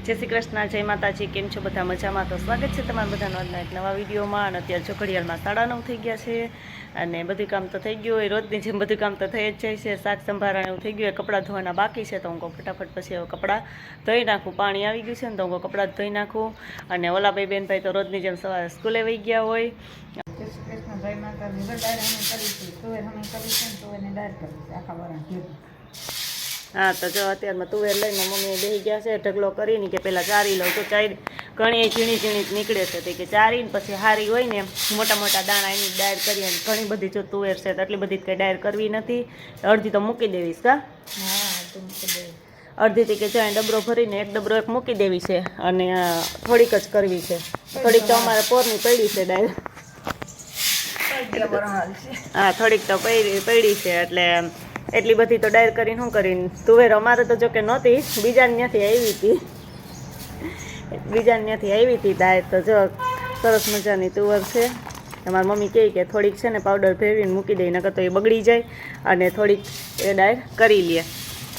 જય શ્રી કૃષ્ણ, જય માતાજી. કેમ છો બધા? મજામાં? તો સ્વાગત છે તમારા બધાનો આજના એક નવા વિડીયોમાં. અને અત્યારે જો ઘડિયાળમાં 9:30 થઈ ગયા છે અને બધું કામ તો થઈ ગયું હોય, રોજની જેમ બધું કામ તો થઈ જ જાય છે. શાક સંભારણ એવું થઈ ગયું હોય, કપડાં ધોવાના બાકી છે તો હું કહું ફટાફટ પછી હવે કપડાં ધોઈ નાખું. પાણી આવી ગયું છે ને તો હું કપડાં ધોઈ નાખું. અને ઓલા ભાઈ બેનભાઈ તો રોજની જેમ સવારે સ્કૂલે વહી ગયા હોય. જય શ્રી કૃષ્ણ, જય માતાજી. ડાળ અમે કરીશું, તુવેર અમે કરીશું ને તુવેરની દાળ કરીશું આખા વરણ ભેગું. હા, તો જો અત્યારમાં તુવેર લઈને મમ્મીએ બેસી ગયા છે ઢગલો કરીને કે પહેલાં ચારી લઉં. તો ચારી ઘણી ઝીણી ઝીણી નીકળે છે તે કે ચારીને પછી હારી હોય ને મોટા મોટા દાણા એની ડાયર કરીએ. ઘણી બધી જો તુવેર છે તો એટલી બધી કંઈ ડાયર કરવી નથી, અડધી તો મૂકી દેવીશ કા? હા, તો મૂકી દેવી. અડધીથી કે જાય ડબરો ભરીને એક ડબરો એક મૂકી દેવી છે અને થોડીક જ કરવી છે. થોડીક તો અમારે પોરની પડી છે ડાયર. હા, થોડીક તો પડી છે એટલે એટલી બધી તો ડાયર કરીને શું કરીને તુવેર અમારે તો જો કે નહોતી, બીજાને ત્યાંથી આવી હતી ડાયર. તો જો સરસ મજાની તુવર છે. તમારી મમ્મી કહે કે થોડીક છે ને પાવડર ફેરવીને મૂકી દઈ, નકર તો એ બગડી જાય અને થોડીક એ ડાયર કરી લે.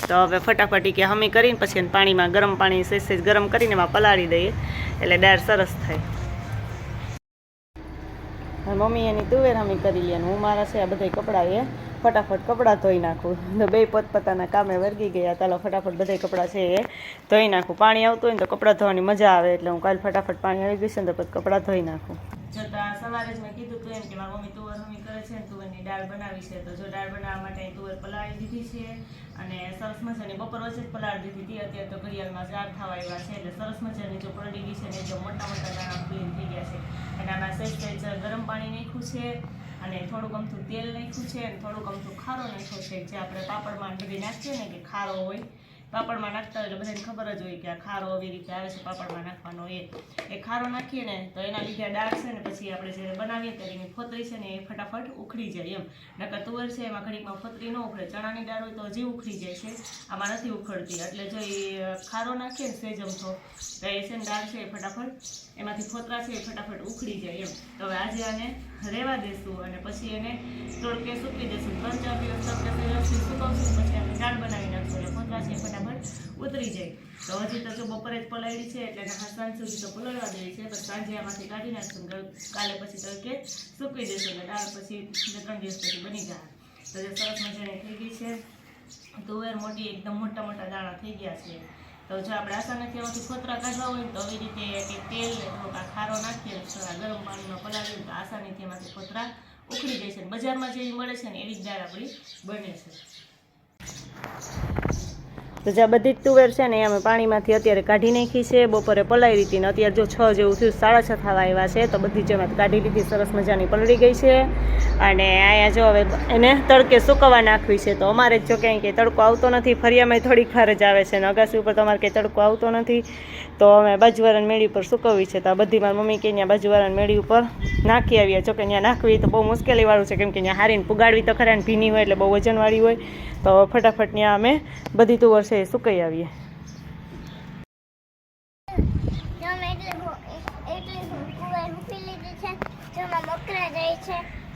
તો હવે ફટાફટી કે હમી કરીને પછી એને પાણીમાં ગરમ પાણી સેજ ગરમ કરીને એમાં પલાળી દઈએ એટલે ડાયર સરસ થાય. મમ્મી એની તુવેર હમી કરી લે અને હું મારા છે આ બધા કપડાં એ ફટાફટ કપડાં ધોઈ નાખું. તો બે પોતપોતાના કામે વર્ગી ગયા. ચાલો ફટાફટ બધા કપડાં છે એ ધોઈ નાખું. પાણી આવતું હોય ને તો કપડાં ધોવાની મજા આવે એટલે હું કાલે ફટાફટ પાણી આવી ગયું છે ને તો પછી કપડાં ધોઈ નાખું. જતા સવારે જ મેં કીધું હતું એમ કે મારી મમ્મી તુવર હમી કરે છે ને તુવરની દાળ બનાવી છે. તો જો દાળ બનાવવા માટે તુવર પલાળી દીધી છે અને સરસ મજાની બપોર વચ્ચે જ પલાળી દીધી હતી. અત્યારે તો ઘડિયાળમાં 4 થવા આવ્યા છે એટલે સરસ મજાની જો પલળી ગઈ છે ને જો મોટા મોટા દાણા ક્લીન થઈ ગયા છે. અને આમાં સહેજ ગરમ પાણી નાખ્યું છે અને થોડુંક અમથું તેલ નાખ્યું છે અને થોડુંક અમથું ખારો નાખ્યો છે. જે આપણે પાપડમાં બધી નાખીએ ને કે ખારો હોય, પાપડમાં નાખતા હોય એટલે બધાને ખબર જ હોય કે આ ખારો આવી રીતે આવે છે પાપડમાં નાખવાનો. એ ખારો નાખીએ ને તો એના લીધે દાળ છે ને પછી આપણે જ્યારે બનાવીએ ત્યારે એની ફોતરી છે ને એ ફટાફટ ઉખડી જાય એમ. નકર તુવેર છે એમાં ઘડીકમાં ફોતરી ન ઉખડે. ચણાની દાળ હોય તો હજી ઉખડી જાય છે, આમાં નથી ઉખડતી. એટલે જો એ ખારો નાખીએ ને સેજ અમથો તો એ છે ને દાળ છે એ ફટાફટ એમાંથી ફોતરા છે એ ફટાફટ ઉખડી જાય એમ. તો હવે આજે આને રહેવા દેશું અને પછી એને તડકે સૂકવી દેશું. 3-4 દિવસ તડકે વ્યવસ્થિત સુકવશું પછી આપણે દાળ બનાવી નાખશું એટલે ફોતરા છે ફટાફટ ઉતરી જાય. તો હજી તો જો બપોરે જ પલાળી છે એટલે સાંજ સુધી તો પલાળવા દેવી છે. પછી સાંજે આમાંથી કાઢી નાખશું, કાલે પછી તડકે સૂકવી દેશું એટલે દાળ પછી 2-3 દિવસ પછી બની જાય. તો જે સરસ મજાની થઈ ગઈ છે તુવેર, મોટી એકદમ મોટા મોટા દાણા થઈ ગયા છે. તો જો આપણે આસાનીથી એમાંથી ફોતરા કાઢવા હોય તો આવી રીતે કે તેલ થોડોક ખારો નાખીએ થોડા ગરમ પાણીમાં પલાળીએ તો આસાનીથી એમાંથી ફોતરા ઉખડી જાય છે. બજારમાં જેવી મળે છે ને એવી જ દાળ આપણી બને છે. તો જ્યાં બધી જ તુવેર છે ને એ અમે પાણીમાંથી અત્યારે કાઢી નાખી છે. બપોરે પલાળી હતી ને અત્યારે જો 6 જેવું થયું, 6:30 થવા આવ્યા છે તો બધી જ એમાંથી કાઢી લીધી. સરસ મજાની પલળી ગઈ છે અને અહીંયા જો હવે એને તડકે સૂકવવા નાખવી છે. તો અમારે જો ક્યાંય કંઈ તડકો આવતો નથી, ફરિયામાં થોડીક વાર જ આવે છે ને અગાસી ઉપર તમારે કંઈ તડકો આવતો નથી. તો અમે બાજુવાળાની મેળી ઉપર સૂકવવી છે. તો આ બધી મારી મમ્મી કે ત્યાં બાજુવાળાની મેળી ઉપર નાખી આવીએ. જો કે ત્યાં નાખવી તો બહુ મુશ્કેલીવાળું છે કેમ કે ત્યાં હારીને પુગાડવી તો ખરા ને ભીની હોય એટલે બહુ વજનવાળી હોય. તો ફટાફટ ત્યાં અમે બધી તુવર છે એ સુકાઈ આવીએ.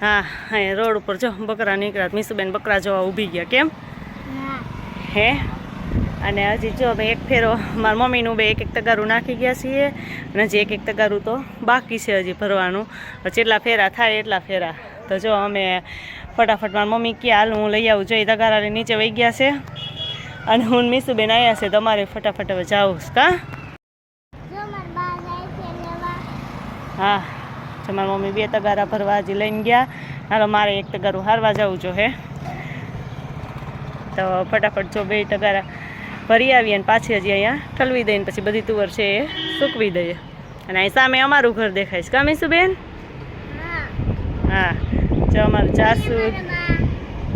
હા, હા, રોડ ઉપર જો બકરા નીકળ્યા. મીસુબેન બકરા જોવા ઊભી ગયા. કેમ હે? અને હજી જો અમે એક ફેરો મારા મમ્મીનું બે એક તગારું નાખી ગયા છીએ અને હજી એક તગારું તો બાકી છે હજી ભરવાનું. જેટલા ફેરા થાય એટલા ફેરા. તો જો અમે ફટાફટ મારી મમ્મી કે હાલ હું લઈ આવું. જો એ તગારાની નીચે વહી ગયા છે અને હું મીસુબેન આવ્યા છે. તમારે ફટાફટ હવે જાઉં કા? હા, મારી મમ્મી 2 તગારા ભરવા હજી લઈને ગયા. હાલો મારે એક તગારું હારવા જવું જો હે. તો ફટાફટ જો 2 તગારા ભરી આવીએ અને પાછી હજી અહીંયા ઠલવી દઈને પછી બધી તુવર છે એ સૂકવી દઈએ. અને અહીં સામે અમારું ઘર દેખાય છે કા મીસુબેન? હા, જો અમારું જાસૂદ.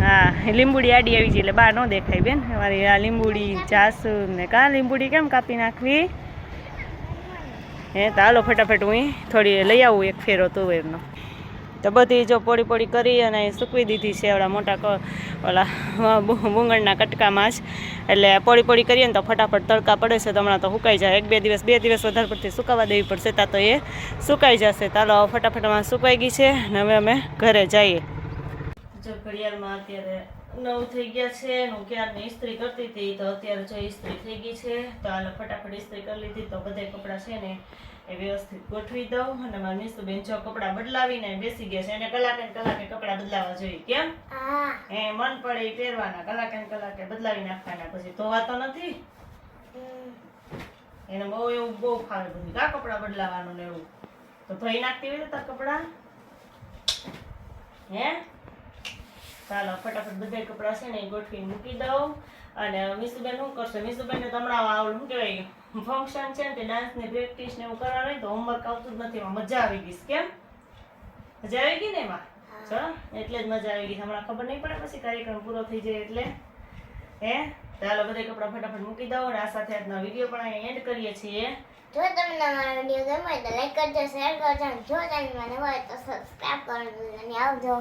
હા, લીંબુડી આડી આવી છે એટલે બહાર ન દેખાય બેન. અમારી આ લીંબુડી જાસૂદ ને કા લીંબુડી કેમ કાપી નાખવી હે? તો હાલો ફટાફટ હું થોડી લઈ આવું એક ફેરો તુવેરનો. તો બધી જો પોડી પોડી કરી અને સૂકવી દીધી છે ઓલા મોટા ઓલા બુંગળના કટકામાં જ. એટલે પોડી પોડી કરીએ ને તો ફટાફટ તડકા પડે છે તો હમણાં તો સુકાઈ જાય. 2 દિવસ વધારે પડતી સુકાવા દેવી પડશે તા તો એ સુકાઈ જશે. ચાલો ફટાફટમાં સુકાઈ ગઈ છે અને હવે અમે ઘરે જઈએ. જો ઘડિયાળમાં અત્યારે 9 થઈ ગયા છે ને હું ક્યારની ઇસ્ત્રી કરતી હતી તો અત્યારે જો ઇસ્ત્રી થઈ ગઈ છે તો હાલો ફટાફટ ઇસ્ત્રી કરી લીધી તો બધા કપડાં છે ને એ વ્યવસ્થિત ગોઠવી દઉં અને મારા નીસુબેન જો કપડાં બદલાવીને બેસી ગયા છે એને કલાકે ને કલાકે કપડાં બદલાવા જોઈએ કેમ એ મન પડે એ પહેરવાના કલાકે ને કલાકે બદલાવી નાખવાના પછી ધોવા તો નથી એને બહુ ફાવે બધું કા કપડાં બદલાવાનું ને એવું તો ધોઈ નાખતી હોય તો તાર કપડાં હે ચાલો ફટાફટ બધા કપડાં છે ને એ ગોઠવી મૂકી દઉં અને મીસુબેન શું કરશે મીસુબેન ને હમણાં આવડું શું કહેવાય ફંક્શન છે ને તે ડાન્સની પ્રેક્ટિસ ને એવું કરવાનું તો હોમવર્ક આવતું જ નથી એમાં મજા આવી ગઈ કેમ મજા આવી ગઈ ને એમાં એટલે જ મજા આવી ગઈ હમણાં ખબર નહીં પડે પછી કાર્યક્રમ પૂરો થઈ જાય એટલે હે ચાલો બધા કપડાં ફટાફટ મૂકી દઉં અને આ સાથે આજનો વિડીયો પણ અહીંયા એન્ડ કરીએ છીએ જો તમને અમારો વિડીયો ગમે તો લાઈક કરજો શેર કરજો અને જો ચેનલમાં નવા હોય તો સબસ્ક્રાઇબ કરજો અને આવજો